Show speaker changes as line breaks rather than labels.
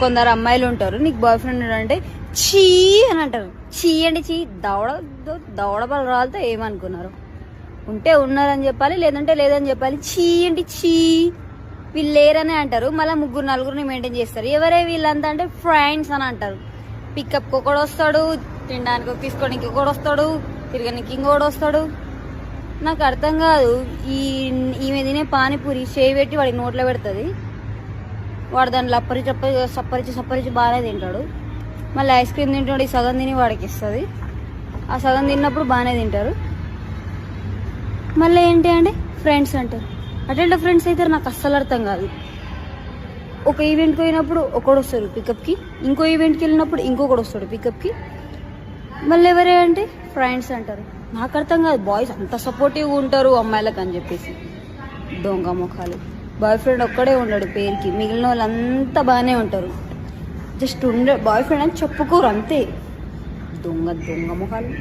కొందరు అమ్మాయిలు ఉంటారు, నీకు బాయ్ ఫ్రెండ్ అంటే చీ అని అంటారు. చీ అంటే చీ, దవడబలు రాలతో ఏమనుకున్నారు? ఉంటే ఉన్నారని చెప్పాలి, లేదంటే లేదని చెప్పాలి. చీ అంటే చీ, వీళ్ళు లేరనే అంటారు. మళ్ళీ ముగ్గురు నలుగురిని మెయింటైన్ చేస్తారు. ఎవరే వీళ్ళంతా అంటే ఫ్రెండ్స్ అని అంటారు. పికప్కి ఒకడు వస్తాడు, తినడానికి తీసుకోవడానికి ఒకడు వస్తాడు, తిరగడానికి ఇంకోడు వస్తాడు. నాకు అర్థం కాదు. ఈమె తినే పానీపూరి చేయి పెట్టి వాడికి నోట్లో పెడుతుంది, వాడు దాన్ని లప్పరి సప్పరించి బాగానే తింటాడు. మళ్ళీ ఐస్ క్రీమ్ తింటాడు, ఈ సగం తిని వాడికి ఇస్తుంది. ఆ సగం తిన్నప్పుడు బాగానే తింటారు. మళ్ళీ ఏంటి అంటే ఫ్రెండ్స్ అంటారు. అటెండ్ ఫ్రెండ్స్ అయితే నాకు అస్సలు అర్థం కాదు. ఒక ఈవెంట్కి పోయినప్పుడు ఒకడు వస్తాడు పికప్కి, ఇంకో ఈవెంట్కి వెళ్ళినప్పుడు ఇంకొకడు వస్తాడు పికప్కి. మళ్ళీ ఎవరే అంటే ఫ్రెండ్స్ అంటారు. నాకు అర్థం కాదు, బాయ్స్ అంత సపోర్టివ్గా ఉంటారు అమ్మాయిలకు అని చెప్పేసి. దొంగ ముఖాలు. బాయ్ ఫ్రెండ్ ఒక్కడే ఉండడు పేరుకి, మిగిలిన వాళ్ళంతా బాగానే ఉంటారు. జస్ట్ బాయ్ ఫ్రెండ్ అని చెప్పుకోరు అంతే. దొంగ ముఖాలు.